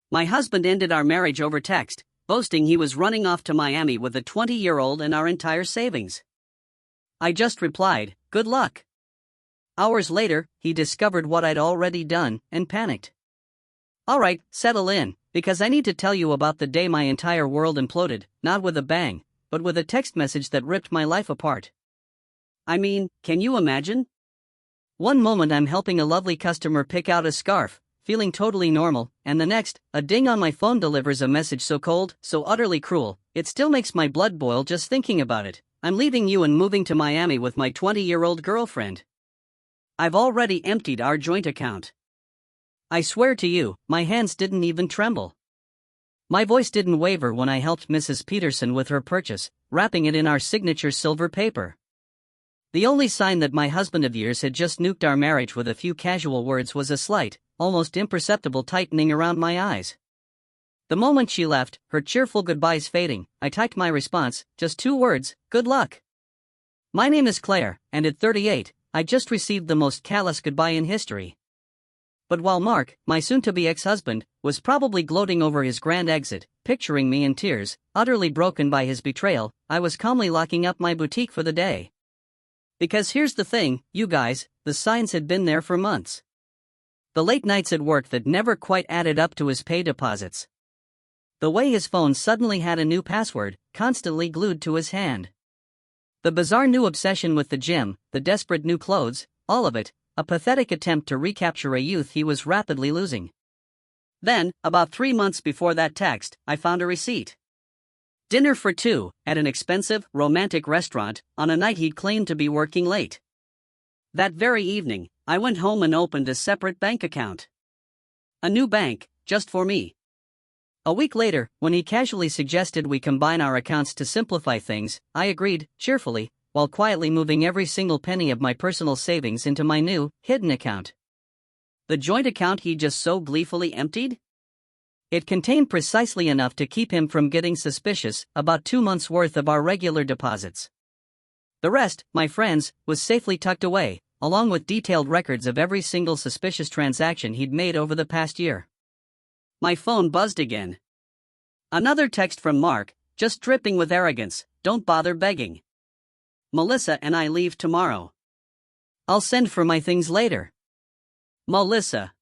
My husband ended our marriage over text, boasting he was running off to Miami with a 20-year-old and our entire savings. I just replied, "Good luck." Hours later, he discovered what I'd already done and panicked. "Alright, settle in, because I need to tell you about the day my entire world imploded, not with a bang, but with a text message that ripped my life apart. I mean, can you imagine? One moment I'm helping a lovely customer pick out a scarf, feeling totally normal, and the next, a ding on my phone delivers a message so cold, so utterly cruel, it still makes my blood boil just thinking about it. I'm leaving you and moving to Miami with my 20-year-old girlfriend. I've already emptied our joint account. I swear to you, my hands didn't even tremble. My voice didn't waver when I helped Mrs. Peterson with her purchase, wrapping it in our signature silver paper. The only sign that my husband of years had just nuked our marriage with a few casual words was a slight, almost imperceptible tightening around my eyes. The moment she left, her cheerful goodbyes fading, I typed my response, just 2 words, "Good luck." My name is Claire, and at 38, I just received the most callous goodbye in history. But while Mark, my soon-to-be ex-husband, was probably gloating over his grand exit, picturing me in tears, utterly broken by his betrayal, I was calmly locking up my boutique for the day. Because here's the thing, you guys, the signs had been there for months. The late nights at work that never quite added up to his pay deposits. The way his phone suddenly had a new password, constantly glued to his hand. The bizarre new obsession with the gym, the desperate new clothes, all of it, a pathetic attempt to recapture a youth he was rapidly losing. Then, about 3 months before that text, I found a receipt. Dinner for 2, at an expensive, romantic restaurant, on a night he'd claimed to be working late. That very evening, I went home and opened a separate bank account. A new bank, just for me. A week later, when he casually suggested we combine our accounts to simplify things, I agreed, cheerfully, while quietly moving every single penny of my personal savings into my new, hidden account. The joint account he just so gleefully emptied? It contained precisely enough to keep him from getting suspicious, about 2 months' worth of our regular deposits. The rest, my friends, was safely tucked away, along with detailed records of every single suspicious transaction he'd made over the past year. My phone buzzed again. Another text from Mark, just dripping with arrogance, "Don't bother begging. Melissa and I leave tomorrow. I'll send for my things later." Melissa.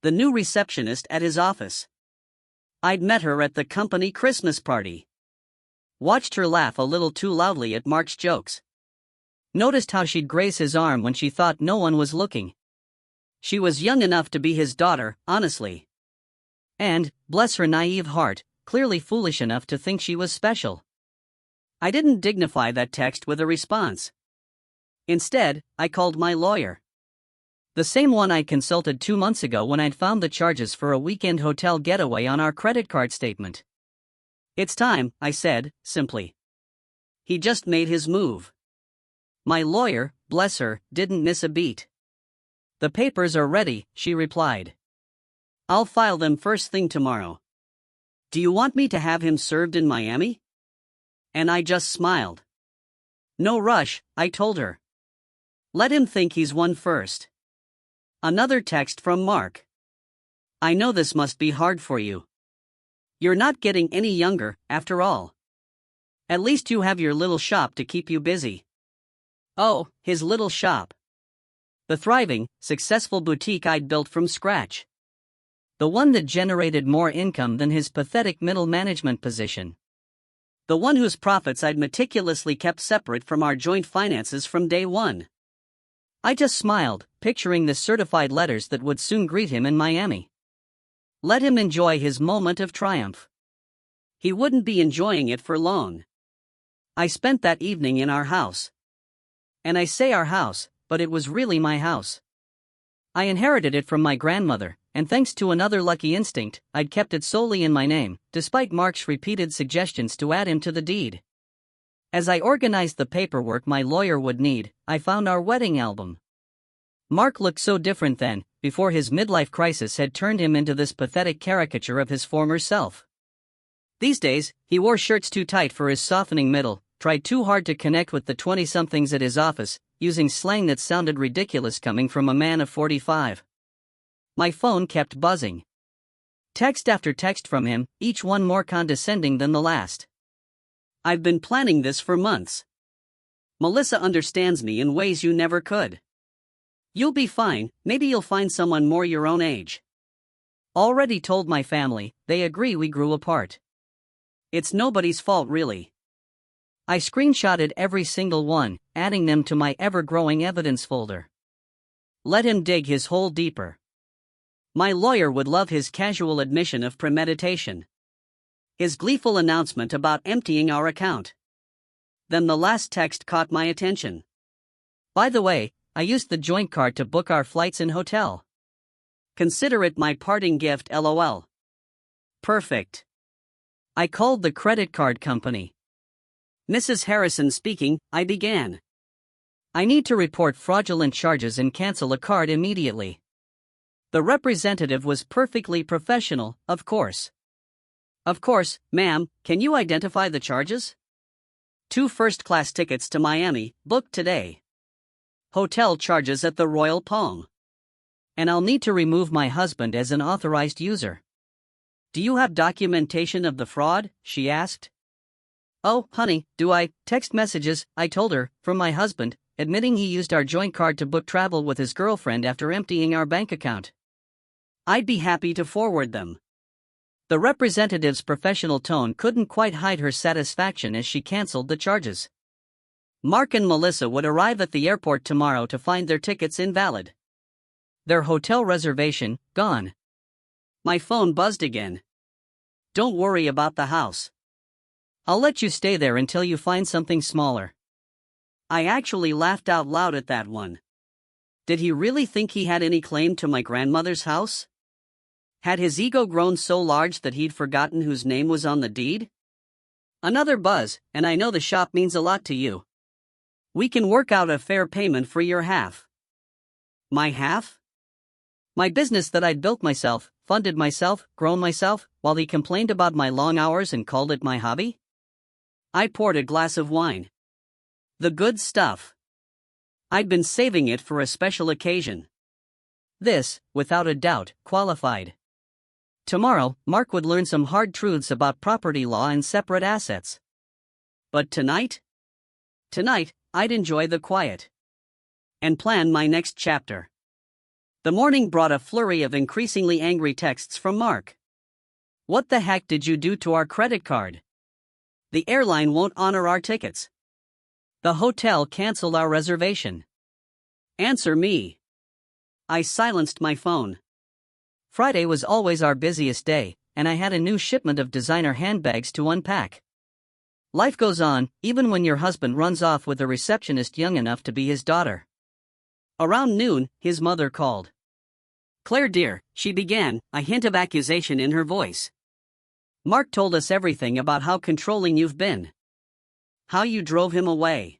The new receptionist at his office. I'd met her at the company Christmas party. Watched her laugh a little too loudly at Mark's jokes. Noticed how she'd graze his arm when she thought no one was looking. She was young enough to be his daughter, honestly. And, bless her naive heart, clearly foolish enough to think she was special. I didn't dignify that text with a response. Instead, I called my lawyer. The same one I'd consulted 2 months ago when I'd found the charges for a weekend hotel getaway on our credit card statement. "It's time," I said, simply. He just made his move. My lawyer, bless her, didn't miss a beat. "The papers are ready," she replied. "I'll file them first thing tomorrow. Do you want me to have him served in Miami?" And I just smiled. "No rush," I told her. "Let him think he's won first." Another text from Mark. "I know this must be hard for you. You're not getting any younger, after all. At least you have your little shop to keep you busy." Oh, his little shop. The thriving, successful boutique I'd built from scratch. The one that generated more income than his pathetic middle management position. The one whose profits I'd meticulously kept separate from our joint finances from day one. I just smiled, picturing the certified letters that would soon greet him in Miami. Let him enjoy his moment of triumph. He wouldn't be enjoying it for long. I spent that evening in our house. And I say our house, but it was really my house. I inherited it from my grandmother, and thanks to another lucky instinct, I'd kept it solely in my name, despite Mark's repeated suggestions to add him to the deed. As I organized the paperwork my lawyer would need, I found our wedding album. Mark looked so different then, before his midlife crisis had turned him into this pathetic caricature of his former self. These days, he wore shirts too tight for his softening middle, tried too hard to connect with the 20-somethings at his office, using slang that sounded ridiculous coming from a man of 45. My phone kept buzzing. Text after text from him, each one more condescending than the last. I've been planning this for months. Melissa understands me in ways you never could. You'll be fine, maybe you'll find someone more your own age. Already told my family, they agree we grew apart. It's nobody's fault really. I screenshotted every single one, adding them to my ever-growing evidence folder. Let him dig his hole deeper. My lawyer would love his casual admission of premeditation. His gleeful announcement about emptying our account. Then the last text caught my attention. By the way, I used the joint card to book our flights and hotel. Consider it my parting gift, LOL. Perfect. I called the credit card company. Mrs. Harrison speaking, I began. I need to report fraudulent charges and cancel a card immediately. The representative was perfectly professional, of course. Of course, ma'am, can you identify the charges? 2 first-class tickets to Miami, booked today. Hotel charges at the Royal Palm. And I'll need to remove my husband as an authorized user. Do you have documentation of the fraud? She asked. Oh, honey, do I? Text messages, I told her, from my husband, admitting he used our joint card to book travel with his girlfriend after emptying our bank account. I'd be happy to forward them. The representative's professional tone couldn't quite hide her satisfaction as she canceled the charges. Mark and Melissa would arrive at the airport tomorrow to find their tickets invalid. Their hotel reservation, gone. My phone buzzed again. Don't worry about the house. I'll let you stay there until you find something smaller. I actually laughed out loud at that one. Did he really think he had any claim to my grandmother's house? Had his ego grown so large that he'd forgotten whose name was on the deed? Another buzz, and I know the shop means a lot to you. We can work out a fair payment for your half. My half? My business that I'd built myself, funded myself, grown myself, while he complained about my long hours and called it my hobby? I poured a glass of wine. The good stuff. I'd been saving it for a special occasion. This, without a doubt, qualified. Tomorrow, Mark would learn some hard truths about property law and separate assets. But tonight? Tonight, I'd enjoy the quiet. And plan my next chapter. The morning brought a flurry of increasingly angry texts from Mark. What the heck did you do to our credit card? The airline won't honor our tickets. The hotel canceled our reservation. Answer me. I silenced my phone. Friday was always our busiest day, and I had a new shipment of designer handbags to unpack. Life goes on, even when your husband runs off with a receptionist young enough to be his daughter. Around noon, his mother called. Claire dear, she began, a hint of accusation in her voice. Mark told us everything about how controlling you've been. How you drove him away.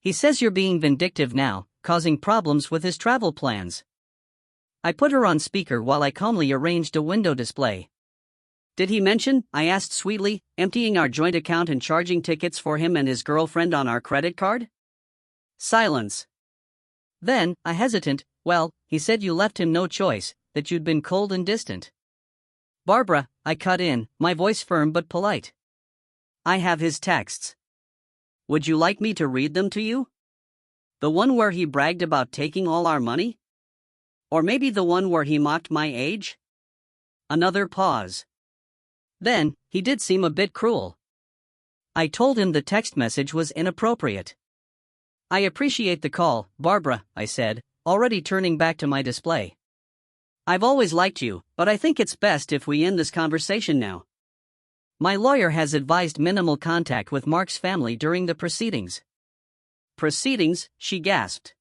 He says you're being vindictive now, causing problems with his travel plans. I put her on speaker while I calmly arranged a window display. Did he mention, I asked sweetly, emptying our joint account and charging tickets for him and his girlfriend on our credit card? Silence. Then, a hesitant, well, he said you left him no choice, that you'd been cold and distant. Barbara, I cut in, my voice firm but polite. I have his texts. Would you like me to read them to you? The one where he bragged about taking all our money? Or maybe the one where he mocked my age? Another pause. Then, he did seem a bit cruel. I told him the text message was inappropriate. I appreciate the call, Barbara, I said, already turning back to my display. I've always liked you, but I think it's best if we end this conversation now. My lawyer has advised minimal contact with Mark's family during the proceedings. Proceedings, she gasped.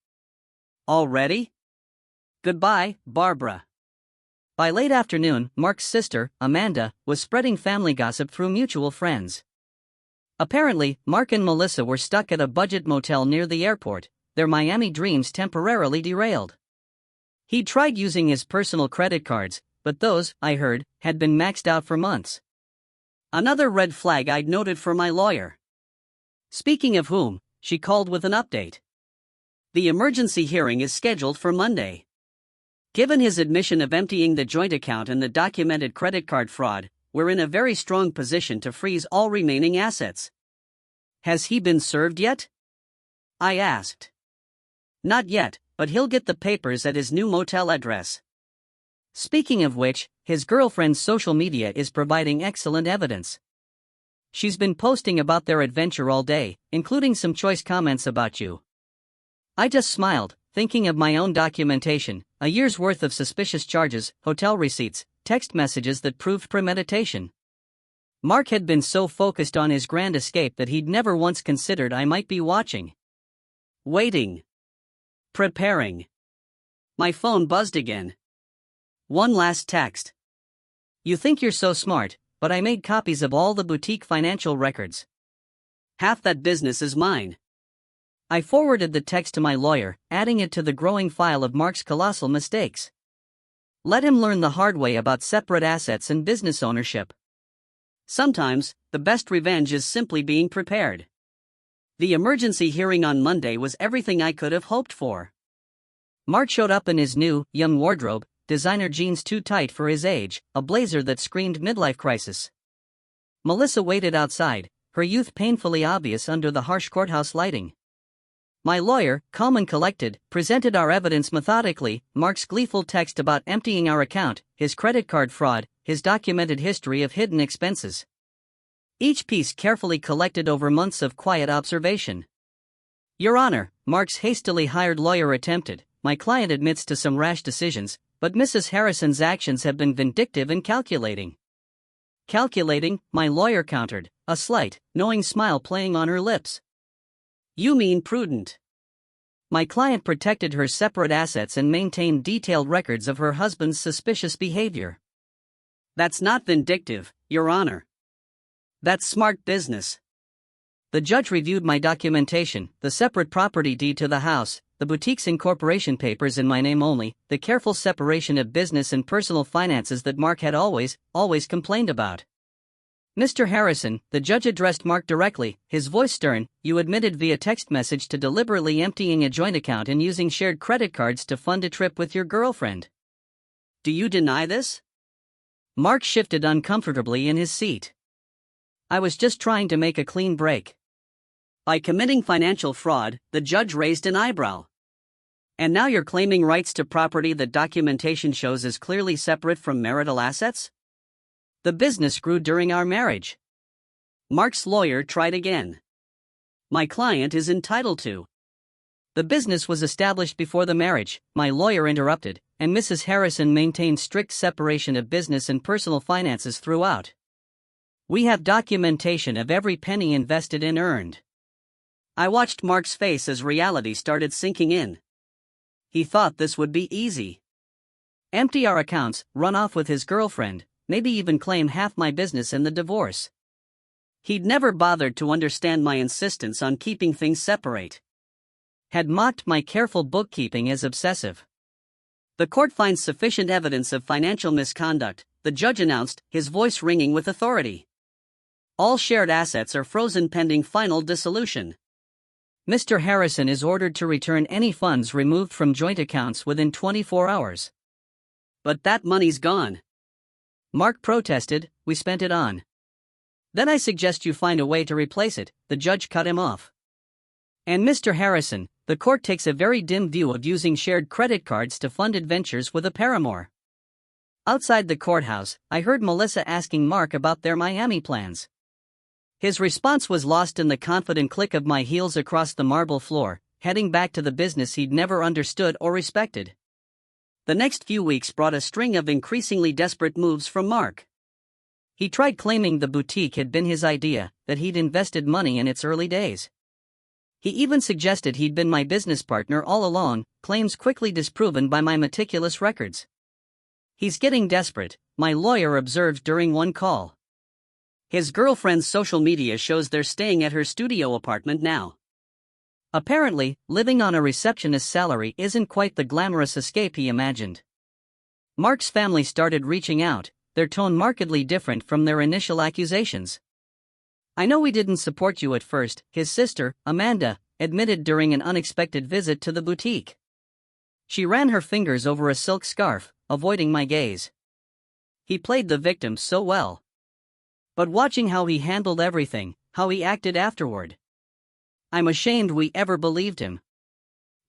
Already? Goodbye, Barbara. By late afternoon, Mark's sister, Amanda, was spreading family gossip through mutual friends. Apparently, Mark and Melissa were stuck at a budget motel near the airport, their Miami dreams temporarily derailed. He'd tried using his personal credit cards, but those, I heard, had been maxed out for months. Another red flag I'd noted for my lawyer. Speaking of whom, she called with an update. The emergency hearing is scheduled for Monday. Given his admission of emptying the joint account and the documented credit card fraud, we're in a very strong position to freeze all remaining assets. Has he been served yet? I asked. Not yet, but he'll get the papers at his new motel address. Speaking of which, his girlfriend's social media is providing excellent evidence. She's been posting about their adventure all day, including some choice comments about you. I just smiled, thinking of my own documentation, a year's worth of suspicious charges, hotel receipts, text messages that proved premeditation. Mark had been so focused on his grand escape that he'd never once considered I might be watching. Waiting. Preparing. My phone buzzed again. One last text. You think you're so smart, but I made copies of all the boutique financial records. Half that business is mine. I forwarded the text to my lawyer, adding it to the growing file of Mark's colossal mistakes. Let him learn the hard way about separate assets and business ownership. Sometimes, the best revenge is simply being prepared. The emergency hearing on Monday was everything I could have hoped for. Mark showed up in his new, young wardrobe, designer jeans too tight for his age, a blazer that screamed midlife crisis. Melissa waited outside, her youth painfully obvious under the harsh courthouse lighting. My lawyer, calm and collected, presented our evidence methodically, Mark's gleeful text about emptying our account, his credit card fraud, his documented history of hidden expenses. Each piece carefully collected over months of quiet observation. Your Honor, Mark's hastily hired lawyer attempted, my client admits to some rash decisions, but Mrs. Harrison's actions have been vindictive and calculating. Calculating, my lawyer countered, a slight, knowing smile playing on her lips. You mean prudent. My client protected her separate assets and maintained detailed records of her husband's suspicious behavior. That's not vindictive, Your Honor. That's smart business. The judge reviewed my documentation, the separate property deed to the house, the boutique's incorporation papers in my name only, the careful separation of business and personal finances that Mark had always complained about. Mr. Harrison, the judge addressed Mark directly, his voice stern, you admitted via text message to deliberately emptying a joint account and using shared credit cards to fund a trip with your girlfriend. Do you deny this? Mark shifted uncomfortably in his seat. I was just trying to make a clean break. By committing financial fraud, the judge raised an eyebrow. And now you're claiming rights to property that documentation shows is clearly separate from marital assets? The business grew during our marriage. Mark's lawyer tried again. My client is entitled to. The business was established before the marriage, my lawyer interrupted, and Mrs. Harrison maintained strict separation of business and personal finances throughout. We have documentation of every penny invested and earned. I watched Mark's face as reality started sinking in. He thought this would be easy. Empty our accounts, run off with his girlfriend, maybe even claim half my business in the divorce. He'd never bothered to understand my insistence on keeping things separate. Had mocked my careful bookkeeping as obsessive. The court finds sufficient evidence of financial misconduct, the judge announced, his voice ringing with authority. All shared assets are frozen pending final dissolution. Mr. Harrison is ordered to return any funds removed from joint accounts within 24 hours. But that money's gone. Mark protested, we spent it on. Then I suggest you find a way to replace it, the judge cut him off. And Mr. Harrison, the court takes a very dim view of using shared credit cards to fund adventures with a paramour. Outside the courthouse, I heard Melissa asking Mark about their Miami plans. His response was lost in the confident click of my heels across the marble floor, heading back to the business he'd never understood or respected. The next few weeks brought a string of increasingly desperate moves from Mark. He tried claiming the boutique had been his idea, that he'd invested money in its early days. He even suggested he'd been my business partner all along, claims quickly disproven by my meticulous records. He's getting desperate, my lawyer observed during one call. His girlfriend's social media shows they're staying at her studio apartment now. Apparently, living on a receptionist's salary isn't quite the glamorous escape he imagined. Mark's family started reaching out, their tone markedly different from their initial accusations. I know we didn't support you at first, his sister, Amanda, admitted during an unexpected visit to the boutique. She ran her fingers over a silk scarf, avoiding my gaze. He played the victim so well. But watching how he handled everything, how he acted afterward. I'm ashamed we ever believed him.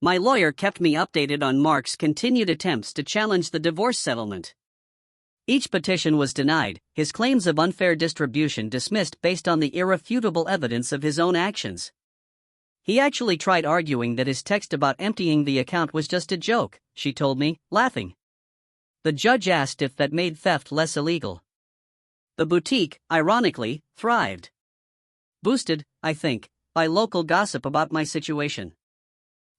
My lawyer kept me updated on Mark's continued attempts to challenge the divorce settlement. Each petition was denied, his claims of unfair distribution dismissed based on the irrefutable evidence of his own actions. He actually tried arguing that his text about emptying the account was just a joke, she told me, laughing. The judge asked if that made theft less illegal. The boutique, ironically, thrived. Boosted, I think, by local gossip about my situation.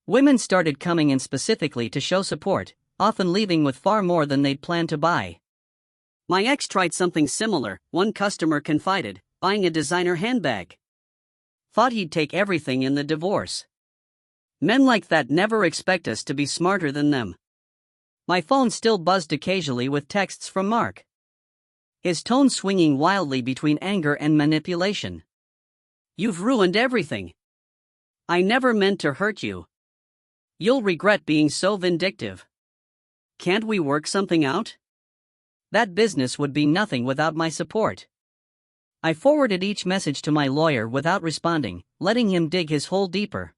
Women started coming in specifically to show support, often leaving with far more than they'd planned to buy. My ex tried something similar, one customer confided, buying a designer handbag. Thought he'd take everything in the divorce. Men like that never expect us to be smarter than them. My phone still buzzed occasionally with texts from Mark. His tone swinging wildly between anger and manipulation. You've ruined everything. I never meant to hurt you. You'll regret being so vindictive. Can't we work something out? That business would be nothing without my support. I forwarded each message to my lawyer without responding, letting him dig his hole deeper.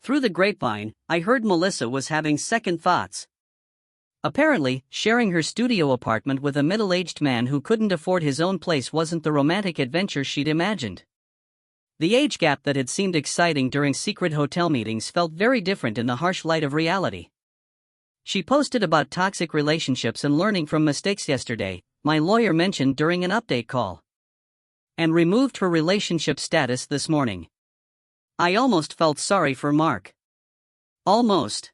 Through the grapevine, I heard Melissa was having second thoughts. Apparently, sharing her studio apartment with a middle-aged man who couldn't afford his own place wasn't the romantic adventure she'd imagined. The age gap that had seemed exciting during secret hotel meetings felt very different in the harsh light of reality. She posted about toxic relationships and learning from mistakes yesterday, my lawyer mentioned during an update call. And removed her relationship status this morning. I almost felt sorry for Mark. Almost.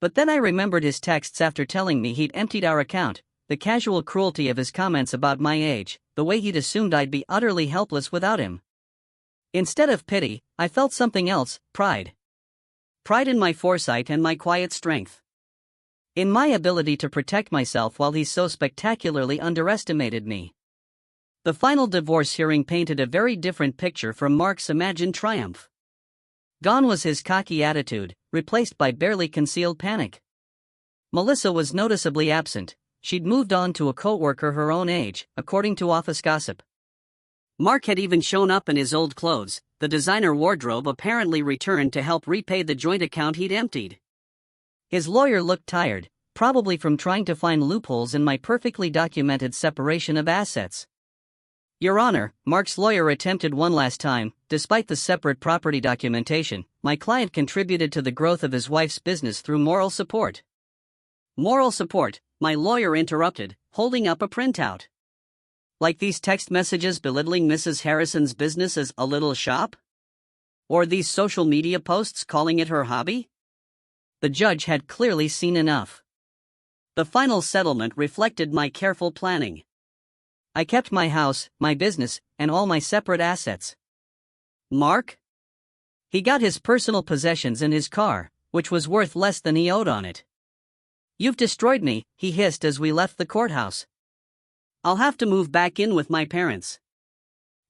But then I remembered his texts after telling me he'd emptied our account, the casual cruelty of his comments about my age, the way he'd assumed I'd be utterly helpless without him. Instead of pity, I felt something else, pride. Pride in my foresight and my quiet strength. In my ability to protect myself while he so spectacularly underestimated me. The final divorce hearing painted a very different picture from Mark's imagined triumph. Gone was his cocky attitude, replaced by barely concealed panic. Melissa was noticeably absent. She'd moved on to a co-worker her own age, according to office gossip. Mark had even shown up in his old clothes, the designer wardrobe apparently returned to help repay the joint account he'd emptied. His lawyer looked tired, probably from trying to find loopholes in my perfectly documented separation of assets. Your Honor, Mark's lawyer attempted one last time. Despite the separate property documentation, my client contributed to the growth of his wife's business through moral support. Moral support, my lawyer interrupted, holding up a printout. Like these text messages belittling Mrs. Harrison's business as a little shop? Or these social media posts calling it her hobby? The judge had clearly seen enough. The final settlement reflected my careful planning. I kept my house, my business, and all my separate assets. Mark? He got his personal possessions and his car, which was worth less than he owed on it. You've destroyed me, he hissed as we left the courthouse. I'll have to move back in with my parents.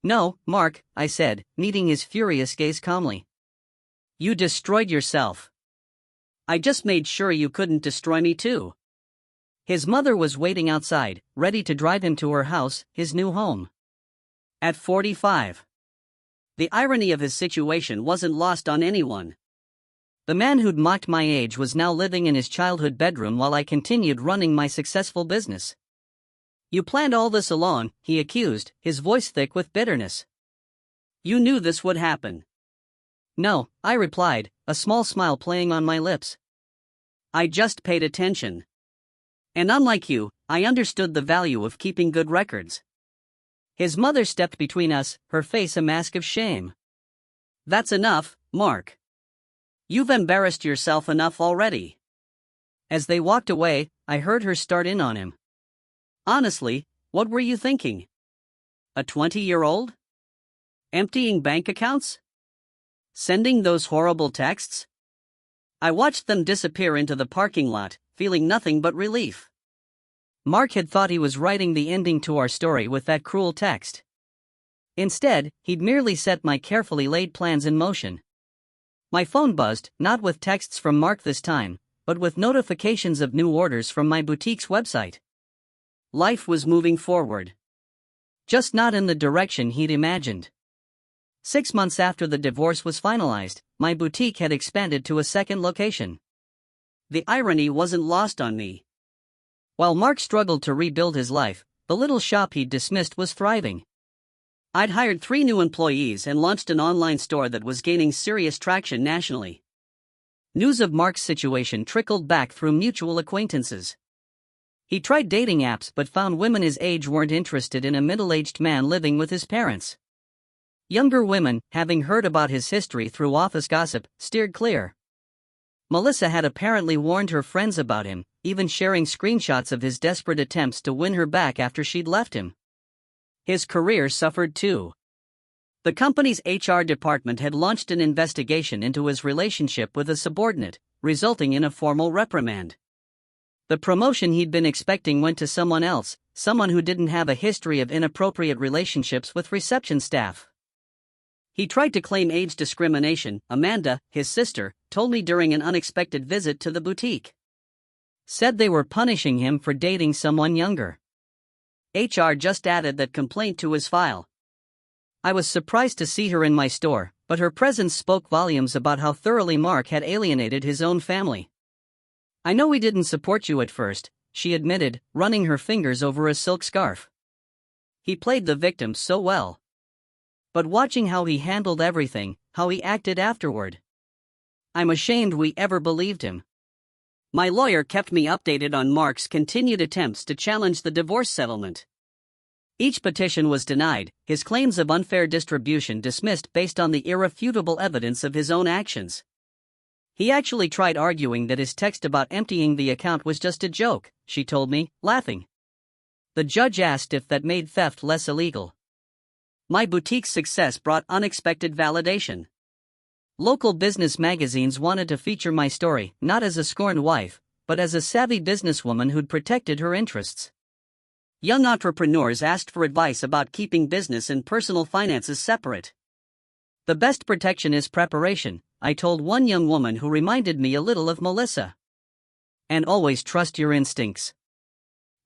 No, Mark, I said, meeting his furious gaze calmly. You destroyed yourself. I just made sure you couldn't destroy me too. His mother was waiting outside, ready to drive him to her house, his new home. At 45. The irony of his situation wasn't lost on anyone. The man who'd mocked my age was now living in his childhood bedroom while I continued running my successful business. You planned all this along, he accused, his voice thick with bitterness. You knew this would happen. No, I replied, a small smile playing on my lips. I just paid attention. And unlike you, I understood the value of keeping good records. His mother stepped between us, her face a mask of shame. That's enough, Mark. You've embarrassed yourself enough already. As they walked away, I heard her start in on him. Honestly, what were you thinking? A 20-year-old? Emptying bank accounts? Sending those horrible texts? I watched them disappear into the parking lot, feeling nothing but relief. Mark had thought he was writing the ending to our story with that cruel text. Instead, he'd merely set my carefully laid plans in motion. My phone buzzed, not with texts from Mark this time, but with notifications of new orders from my boutique's website. Life was moving forward. Just not in the direction he'd imagined. 6 months after the divorce was finalized, my boutique had expanded to a second location. The irony wasn't lost on me. While Mark struggled to rebuild his life, the little shop he'd dismissed was thriving. I'd hired 3 new employees and launched an online store that was gaining serious traction nationally. News of Mark's situation trickled back through mutual acquaintances. He tried dating apps but found women his age weren't interested in a middle-aged man living with his parents. Younger women, having heard about his history through office gossip, steered clear. Melissa had apparently warned her friends about him, even sharing screenshots of his desperate attempts to win her back after she'd left him. His career suffered too. The company's HR department had launched an investigation into his relationship with a subordinate, resulting in a formal reprimand. The promotion he'd been expecting went to someone else, someone who didn't have a history of inappropriate relationships with reception staff. He tried to claim age discrimination. Amanda, his sister, told me during an unexpected visit to the boutique. Said they were punishing him for dating someone younger. HR just added that complaint to his file. I was surprised to see her in my store, but her presence spoke volumes about how thoroughly Mark had alienated his own family. I know we didn't support you at first, she admitted, running her fingers over a silk scarf. He played the victim so well. But watching how he handled everything, how he acted afterward. I'm ashamed we ever believed him. My lawyer kept me updated on Mark's continued attempts to challenge the divorce settlement. Each petition was denied, his claims of unfair distribution dismissed based on the irrefutable evidence of his own actions. He actually tried arguing that his text about emptying the account was just a joke, she told me, laughing. The judge asked if that made theft less illegal. My boutique's success brought unexpected validation. Local business magazines wanted to feature my story, not as a scorned wife, but as a savvy businesswoman who'd protected her interests. Young entrepreneurs asked for advice about keeping business and personal finances separate. The best protection is preparation, I told one young woman who reminded me a little of Melissa. And always trust your instincts.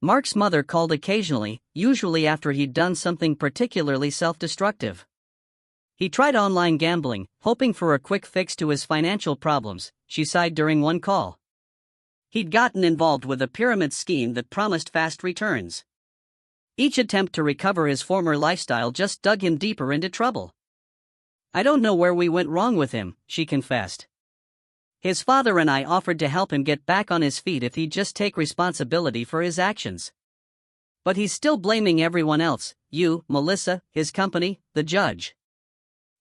Mark's mother called occasionally, usually after he'd done something particularly self-destructive. He tried online gambling, hoping for a quick fix to his financial problems, she sighed during one call. He'd gotten involved with a pyramid scheme that promised fast returns. Each attempt to recover his former lifestyle just dug him deeper into trouble. I don't know where we went wrong with him, she confessed. His father and I offered to help him get back on his feet if he'd just take responsibility for his actions. But he's still blaming everyone else, you, Melissa, his company, the judge.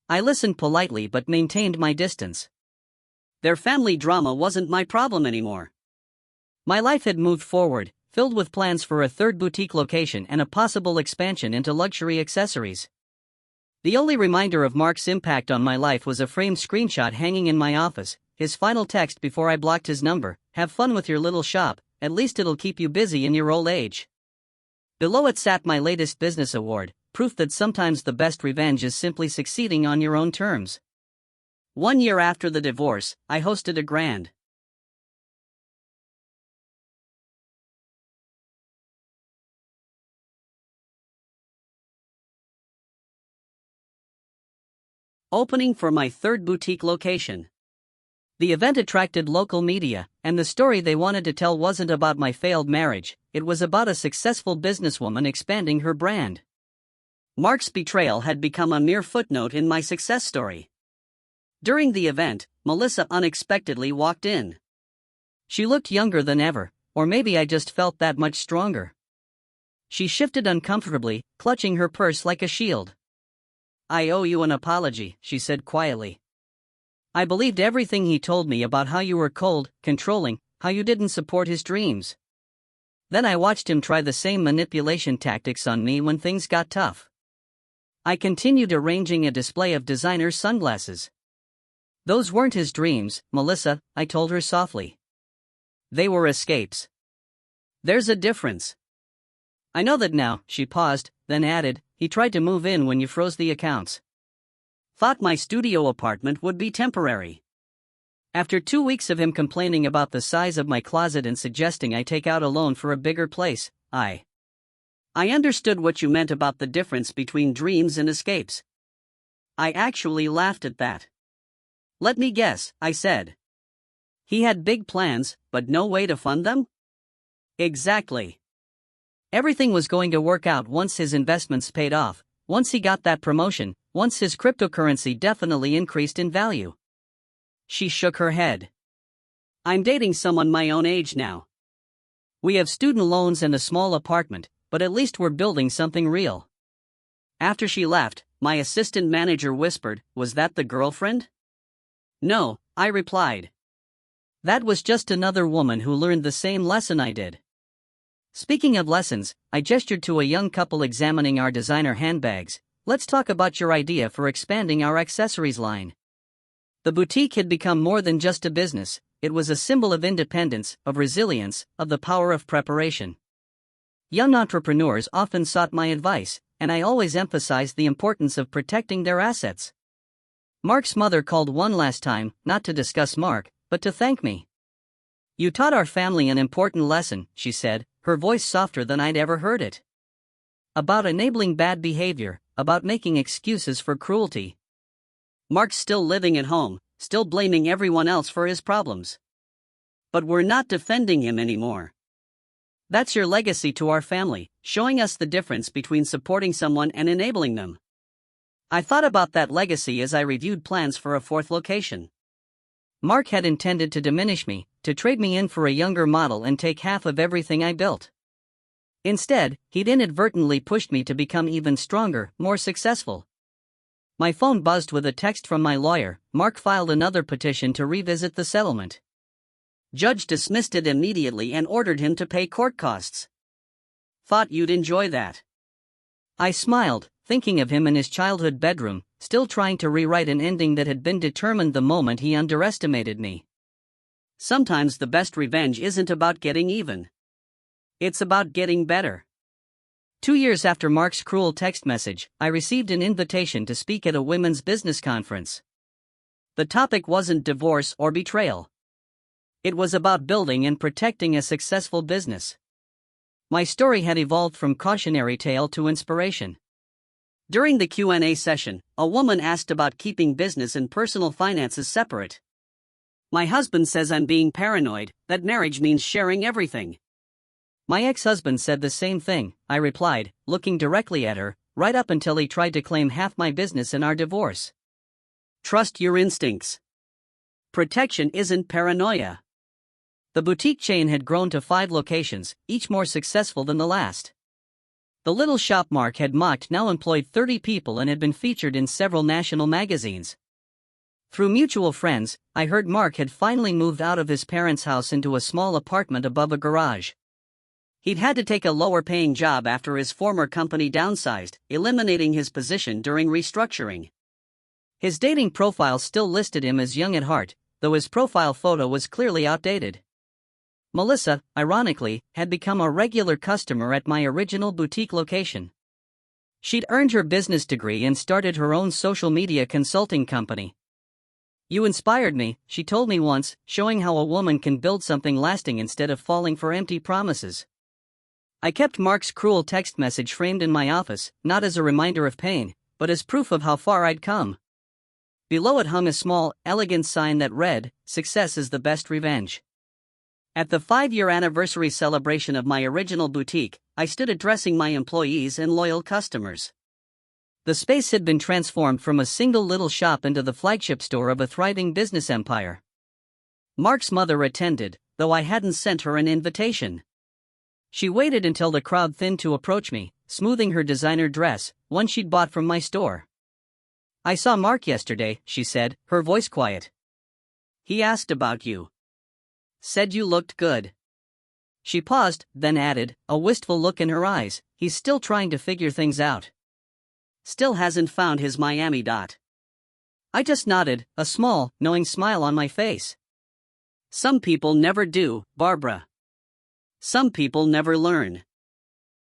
I listened politely but maintained my distance. Their family drama wasn't my problem anymore. My life had moved forward, filled with plans for a third boutique location and a possible expansion into luxury accessories. The only reminder of Mark's impact on my life was a framed screenshot hanging in my office, his final text before I blocked his number: "Have fun with your little shop, at least it'll keep you busy in your old age." Below it sat my latest business award, proof that sometimes the best revenge is simply succeeding on your own terms. 1 year after the divorce, I hosted a grand opening for my third boutique location. The event attracted local media, and the story they wanted to tell wasn't about my failed marriage, it was about a successful businesswoman expanding her brand. Mark's betrayal had become a mere footnote in my success story. During the event, Melissa unexpectedly walked in. She looked younger than ever, or maybe I just felt that much stronger. She shifted uncomfortably, clutching her purse like a shield. "I owe you an apology," she said quietly. "I believed everything he told me about how you were cold, controlling, how you didn't support his dreams. Then I watched him try the same manipulation tactics on me when things got tough." I continued arranging a display of designer sunglasses. "Those weren't his dreams, Melissa," I told her softly. "They were escapes. There's a difference." "I know that now," she paused, then added, "He tried to move in when you froze the accounts. Thought my studio apartment would be temporary. After 2 weeks of him complaining about the size of my closet and suggesting I take out a loan for a bigger place, I understood what you meant about the difference between dreams and escapes. I actually laughed at that. Let me guess, I said. He had big plans, but no way to fund them? Exactly. Everything was going to work out once his investments paid off, once he got that promotion, once his cryptocurrency definitely increased in value. She shook her head. I'm dating someone my own age now. We have student loans and a small apartment, but at least we're building something real. After she left, my assistant manager whispered, "Was that the girlfriend?" No, I replied. That was just another woman who learned the same lesson I did. Speaking of lessons, I gestured to a young couple examining our designer handbags. Let's talk about your idea for expanding our accessories line. The boutique had become more than just a business, it was a symbol of independence, of resilience, of the power of preparation. Young entrepreneurs often sought my advice, and I always emphasized the importance of protecting their assets. Mark's mother called one last time, not to discuss Mark, but to thank me. You taught our family an important lesson, she said, her voice softer than I'd ever heard it. About enabling bad behavior, about making excuses for cruelty. Mark's still living at home, still blaming everyone else for his problems. But we're not defending him anymore. That's your legacy to our family, showing us the difference between supporting someone and enabling them. I thought about that legacy as I reviewed plans for a fourth location. Mark had intended to diminish me, to trade me in for a younger model and take half of everything I built. Instead, he'd inadvertently pushed me to become even stronger, more successful. My phone buzzed with a text from my lawyer. Mark filed another petition to revisit the settlement. Judge dismissed it immediately and ordered him to pay court costs. Thought you'd enjoy that. I smiled, thinking of him in his childhood bedroom, still trying to rewrite an ending that had been determined the moment he underestimated me. Sometimes the best revenge isn't about getting even. It's about getting better. 2 years after Mark's cruel text message, I received an invitation to speak at a women's business conference. The topic wasn't divorce or betrayal. It was about building and protecting a successful business. My story had evolved from cautionary tale to inspiration. During the Q&A session, a woman asked about keeping business and personal finances separate. My husband says I'm being paranoid, that marriage means sharing everything. My ex-husband said the same thing, I replied, looking directly at her, right up until he tried to claim half my business in our divorce. Trust your instincts. Protection isn't paranoia. The boutique chain had grown to 5 locations, each more successful than the last. The little shop Mark had mocked now employed 30 people and had been featured in several national magazines. Through mutual friends, I heard Mark had finally moved out of his parents' house into a small apartment above a garage. He'd had to take a lower-paying job after his former company downsized, eliminating his position during restructuring. His dating profile still listed him as young at heart, though his profile photo was clearly outdated. Melissa, ironically, had become a regular customer at my original boutique location. She'd earned her business degree and started her own social media consulting company. You inspired me, she told me once, showing how a woman can build something lasting instead of falling for empty promises. I kept Mark's cruel text message framed in my office, not as a reminder of pain, but as proof of how far I'd come. Below it hung a small, elegant sign that read, "Success is the best revenge." At the 5-year anniversary celebration of my original boutique, I stood addressing my employees and loyal customers. The space had been transformed from a single little shop into the flagship store of a thriving business empire. Mark's mother attended, though I hadn't sent her an invitation. She waited until the crowd thinned to approach me, smoothing her designer dress, one she'd bought from my store. I saw Mark yesterday, she said, her voice quiet. He asked about you. Said you looked good. She paused, then added, a wistful look in her eyes, he's still trying to figure things out. Still hasn't found his Miami dot. I just nodded, a small, knowing smile on my face. Some people never do, Barbara. Some people never learn.